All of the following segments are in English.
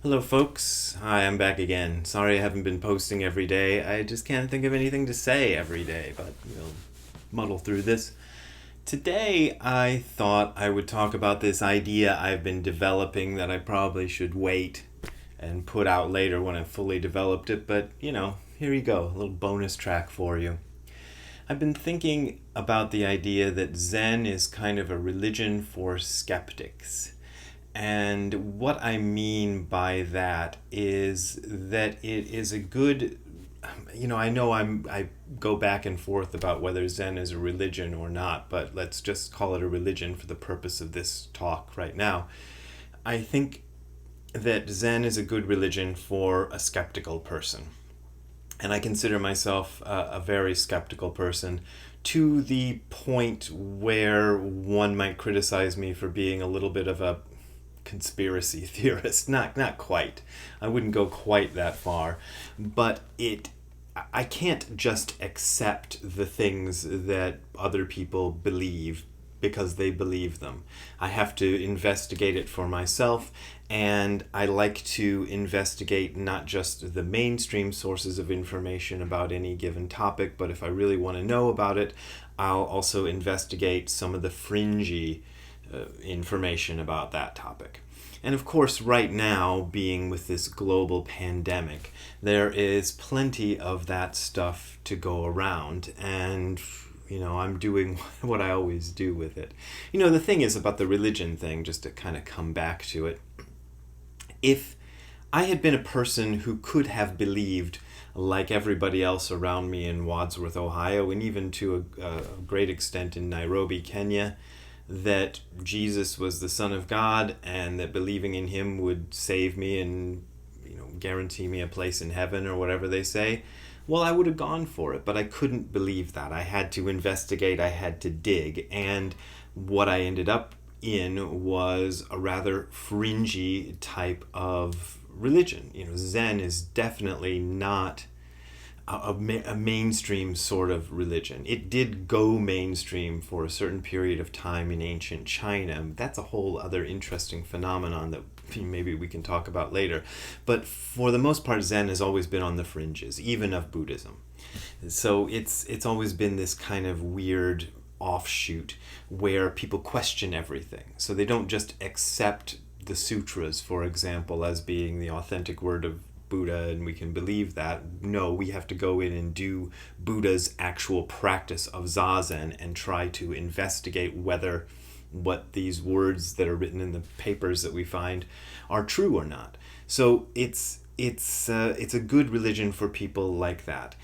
Hello, folks. Hi, I'm back again. Sorry I haven't been posting every day. I just can't think of anything to say every day, but we'll muddle through this. Today, I thought I would talk about this idea I've been developing that I probably should wait and put out later when I've fully developed it, but here you go, a little bonus track for you. I've been thinking about the idea that Zen is kind of a religion for skeptics. And what I mean by that is that it is a good, I know I go back and forth about whether Zen is a religion or not, but let's just call it a religion for the purpose of this talk right now. I think that Zen is a good religion for a skeptical person. And I consider myself a very skeptical person to the point where one might criticize me for being a little bit of a conspiracy theorist. Not quite. I wouldn't go quite that far, but I can't just accept the things that other people believe because they believe them. I have to investigate it for myself, and I like to investigate not just the mainstream sources of information about any given topic, but if I really want to know about it, I'll also investigate some of the fringy information about that topic. And of course, right now, being with this global pandemic, there is plenty of that stuff to go around, and I'm doing what I always do with it. The thing is about the religion thing, just to kind of come back to it, if I had been a person who could have believed, like everybody else around me in Wadsworth, Ohio, and even to a great extent in Nairobi, Kenya, that Jesus was the Son of God and that believing in him would save me and guarantee me a place in heaven or whatever they say, well, I would have gone for it, but I couldn't believe that. I had to investigate, I had to dig, and what I ended up in was a rather fringy type of religion. Zen is definitely not a mainstream sort of religion. It did go mainstream for a certain period of time in ancient China. That's a whole other interesting phenomenon that maybe we can talk about later. But for the most part, Zen has always been on the fringes, even of Buddhism. So it's always been this kind of weird offshoot where people question everything. So they don't just accept the sutras, for example, as being the authentic word of Buddha and we can believe that. No, we have to go in and do Buddha's actual practice of Zazen and try to investigate whether what these words that are written in the papers that we find are true or not. So it's a good religion for people like that.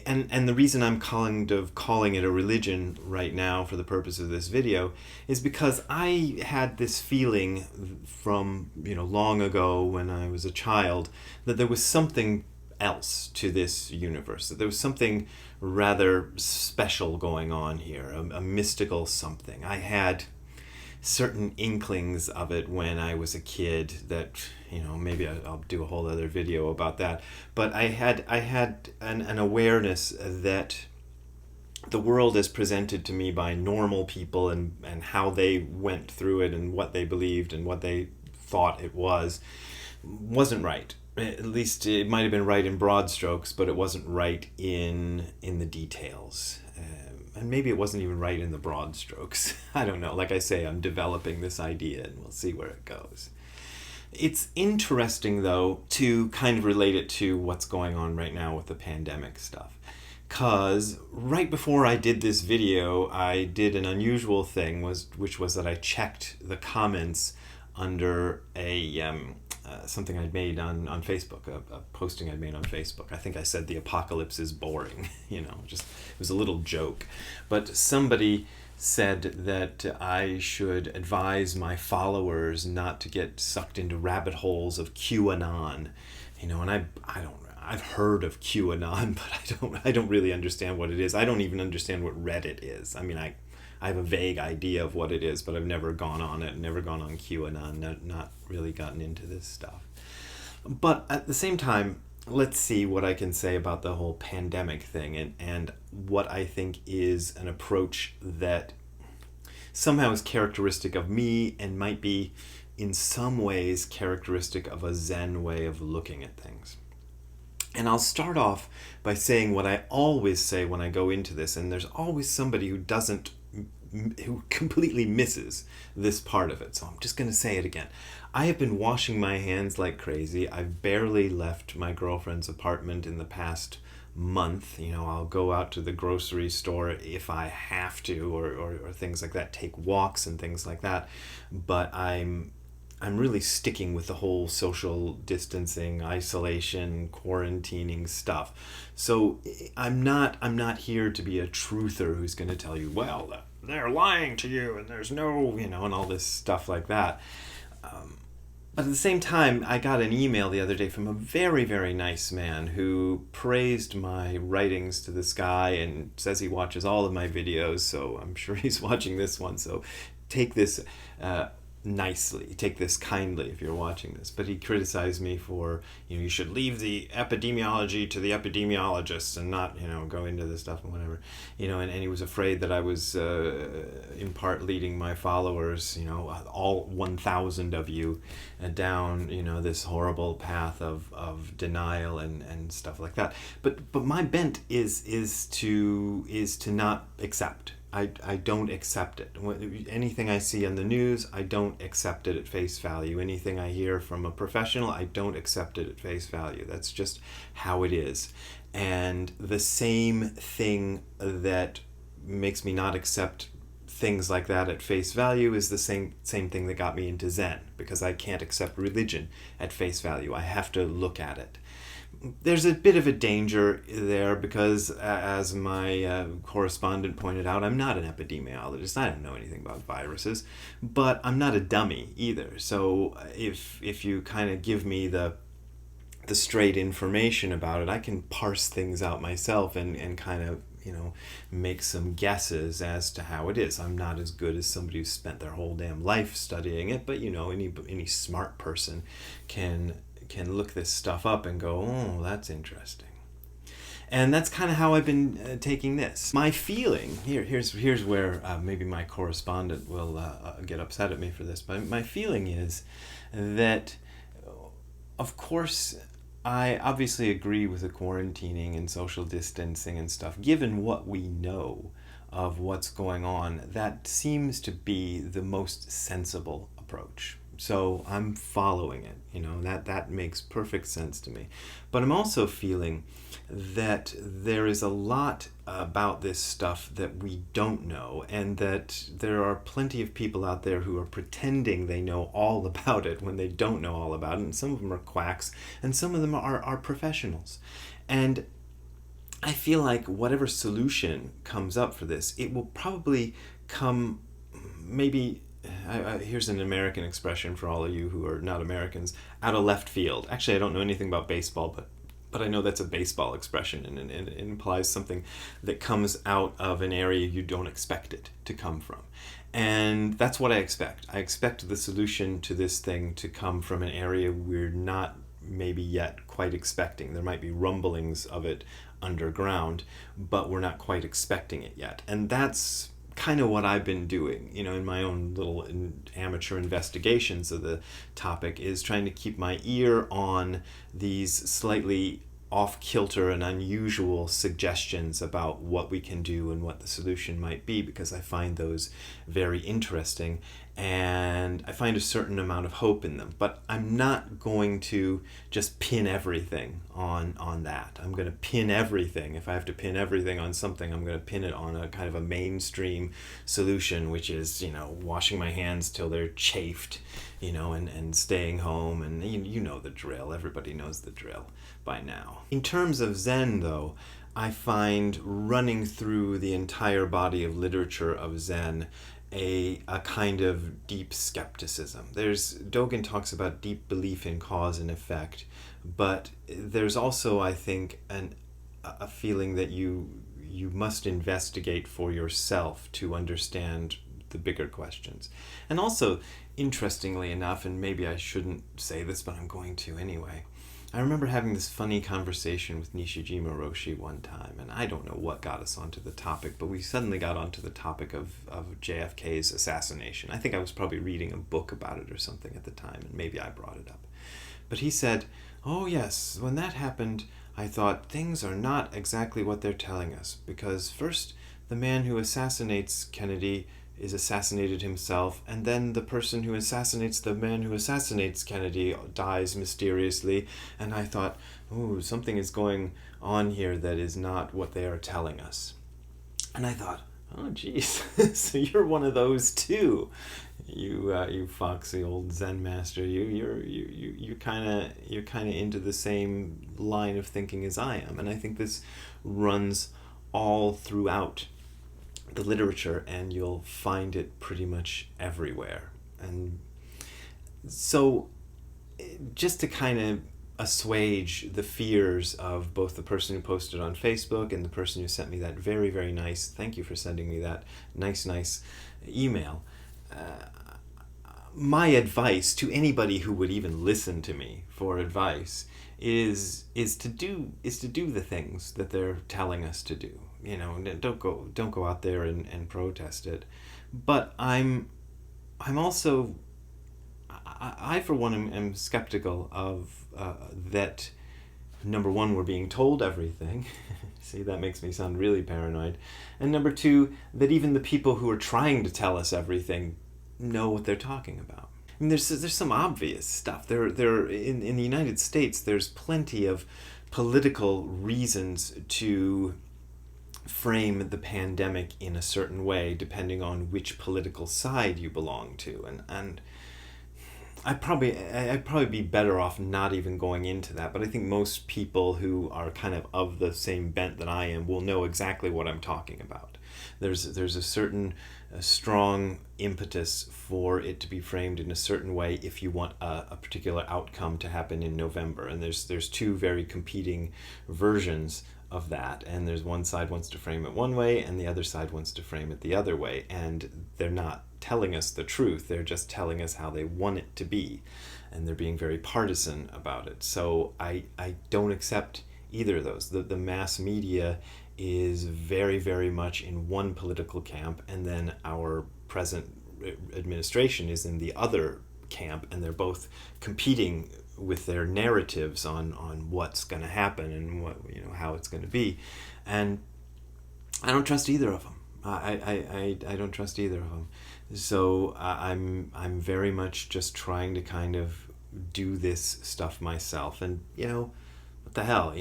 And the reason I'm calling it a religion right now for the purpose of this video is because I had this feeling from long ago when I was a child that there was something else to this universe, that there was something rather special going on here, a mystical something. I had certain inklings of it when I was a kid that maybe I'll do a whole other video about that, but I had an awareness that the world as presented to me by normal people and how they went through it and what they believed and what they thought it wasn't right. At least it might have been right in broad strokes, but it wasn't right in the details. And maybe it wasn't even right in the broad strokes. I don't know. Like I say, I'm developing this idea and we'll see where it goes. It's interesting, though, to kind of relate it to what's going on right now with the pandemic stuff. Because right before I did this video, I did an unusual thing, which was that I checked the comments under something I'd made on Facebook, a posting I'd made on Facebook. I think I said the apocalypse is boring, just it was a little joke. But somebody said that I should advise my followers not to get sucked into rabbit holes of QAnon, and I've heard of QAnon, but I don't really understand what it is. I don't even understand what Reddit is. I mean, I have a vague idea of what it is, but I've never gone on it, never gone on QAnon, not really gotten into this stuff. But at the same time, let's see what I can say about the whole pandemic thing and what I think is an approach that somehow is characteristic of me and might be in some ways characteristic of a Zen way of looking at things. And I'll start off by saying what I always say when I go into this, and there's always somebody who completely misses this part of it. So I'm just going to say it again. I have been washing my hands like crazy. I've barely left my girlfriend's apartment in the past month. I'll go out to the grocery store if I have to, or things like that, take walks and things like that. But I'm really sticking with the whole social distancing, isolation, quarantining stuff. So I'm not here to be a truther who's going to tell you, well, they're lying to you and there's no, and all this stuff like that. But at the same time, I got an email the other day from a very, very nice man who praised my writings to the sky and says he watches all of my videos, so I'm sure he's watching this one. So take this nicely, take this kindly if you're watching this. But he criticized me for, you should leave the epidemiology to the epidemiologists and not, go into this stuff and whatever, and he was afraid that I was in part leading my followers, all 1,000 of you down, this horrible path of denial and stuff like that. But my bent is to not accept. I don't accept it. Anything I see on the news, I don't accept it at face value. Anything I hear from a professional, I don't accept it at face value. That's just how it is. And the same thing that makes me not accept things like that at face value is the same thing that got me into Zen, because I can't accept religion at face value. I have to look at it. There's a bit of a danger there because, as my correspondent pointed out, I'm not an epidemiologist. I don't know anything about viruses, but I'm not a dummy either. So if you kind of give me the straight information about it, I can parse things out myself and kind of make some guesses as to how it is. I'm not as good as somebody who's spent their whole damn life studying it, but any smart person can look this stuff up and go, oh, that's interesting. And that's kind of how I've been taking this. My feeling, here's where maybe my correspondent will get upset at me for this, but my feeling is that, of course, I obviously agree with the quarantining and social distancing and stuff. Given what we know of what's going on, that seems to be the most sensible approach. So I'm following it, that makes perfect sense to me. But I'm also feeling that there is a lot about this stuff that we don't know, and that there are plenty of people out there who are pretending they know all about it when they don't know all about it. And some of them are quacks, and some of them are professionals. And I feel like whatever solution comes up for this, it will probably come maybe... here's an American expression for all of you who are not Americans, out of left field. Actually, I don't know anything about baseball, but I know that's a baseball expression, and it implies something that comes out of an area you don't expect it to come from. And that's what I expect. I expect the solution to this thing to come from an area we're not maybe yet quite expecting. There might be rumblings of it underground, but we're not quite expecting it yet. And that's kind of what I've been doing, in my own little amateur investigations of the topic, is trying to keep my ear on these slightly off-kilter and unusual suggestions about what we can do and what the solution might be, because I find those very interesting and I find a certain amount of hope in them. But I'm not going to just pin everything on that. I'm going to pin everything. If I have to pin everything on something, I'm going to pin it on a kind of a mainstream solution, which is, washing my hands till they're chafed, and staying home. And you know the drill. Everybody knows the drill by now. In terms of Zen, though, I find running through the entire body of literature of Zen a kind of deep skepticism. Dogen talks about deep belief in cause and effect, but there's also, I think, a feeling that you must investigate for yourself to understand the bigger questions. And also, interestingly enough, and maybe I shouldn't say this, but I'm going to anyway, I remember having this funny conversation with Nishijima Roshi one time, and I don't know what got us onto the topic, but we suddenly got onto the topic of JFK's assassination. I think I was probably reading a book about it or something at the time, and maybe I brought it up. But he said, "Oh yes, when that happened, I thought things are not exactly what they're telling us, because first, the man who assassinates Kennedy is assassinated himself, and then the person who assassinates the man who assassinates Kennedy dies mysteriously, and I thought, oh, something is going on here that is not what they are telling us." And I thought, oh geez, so you're one of those too, you foxy old Zen master. You're kind of into the same line of thinking as I am, and I think this runs all throughout the literature, and you'll find it pretty much everywhere. And so, just to kind of assuage the fears of both the person who posted on Facebook and the person who sent me that very, very nice, thank you for sending me that nice email, my advice to anybody who would even listen to me for advice is to do the things that they're telling us to do. Don't go out there and protest it. But I'm also, I for one am skeptical of that. Number one, we're being told everything. See, that makes me sound really paranoid. And number two, that even the people who are trying to tell us everything know what they're talking about. I mean, there's some obvious stuff. There in the United States, there's plenty of political reasons to frame the pandemic in a certain way, depending on which political side you belong to, and I'd probably be better off not even going into that. But I think most people who are kind of the same bent that I am will know exactly what I'm talking about. There's a certain strong impetus for it to be framed in a certain way if you want a particular outcome to happen in November. And there's two very competing versions of that, and there's one side wants to frame it one way and the other side wants to frame it the other way, and they're not telling us the truth. They're just telling us how they want it to be, and they're being very partisan about it. So I don't accept either of those. The mass media is very, very much in one political camp, and then our present administration is in the other camp, and they're both competing with their narratives on what's going to happen and what, how it's going to be. And I don't trust either of them. I don't trust either of them. So I'm very much just trying to kind of do this stuff myself. And what the hell,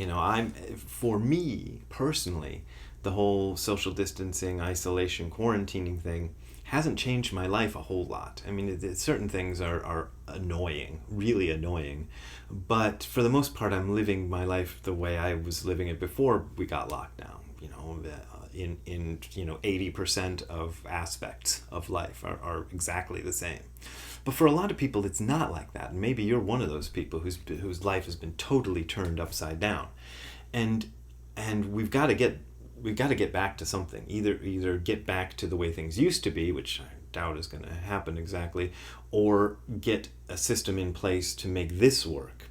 for me personally, the whole social distancing, isolation, quarantining thing hasn't changed my life a whole lot. I mean, certain things are annoying, really annoying, but for the most part, I'm living my life the way I was living it before we got locked down. In 80% of aspects of life are exactly the same. But for a lot of people, it's not like that. And maybe you're one of those people whose life has been totally turned upside down, and we've got to get back to something. Either get back to the way things used to be, which I doubt is going to happen exactly, or get a system in place to make this work.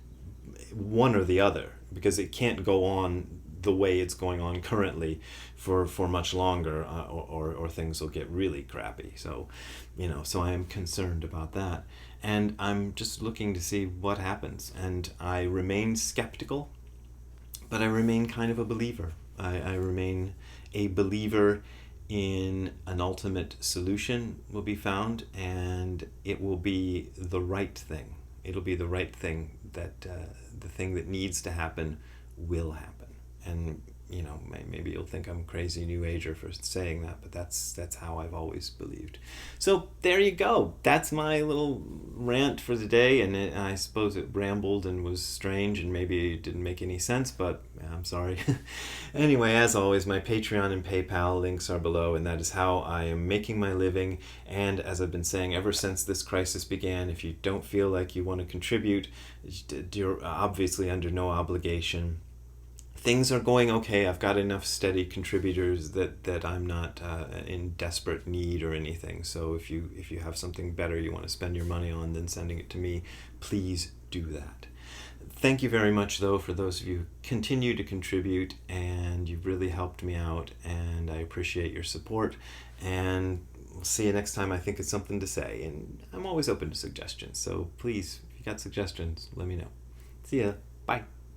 One or the other, because it can't go on the way it's going on currently for much longer, or things will get really crappy. So I am concerned about that, and I'm just looking to see what happens. And I remain skeptical, but I remain kind of a believer. I remain a believer in an ultimate solution will be found, and it will be the right thing. It'll be the right thing, that the thing that needs to happen will happen. And maybe you'll think I'm a crazy new ager for saying that, but that's how I've always believed. So there you go. That's my little rant for the day, and I suppose it rambled and was strange and maybe it didn't make any sense, but I'm sorry. Anyway, as always, my Patreon and PayPal links are below, and that is how I am making my living. And as I've been saying ever since this crisis began, if you don't feel like you want to contribute, you're obviously under no obligation. things are going okay. I've got enough steady contributors that I'm not in desperate need or anything. So if you have something better you want to spend your money on than sending it to me, please do that. Thank you very much, though, for those of you who continue to contribute, and you've really helped me out, and I appreciate your support. And we'll see you next time I think it's something to say. And I'm always open to suggestions, so please, if you got suggestions, let me know. See ya. Bye.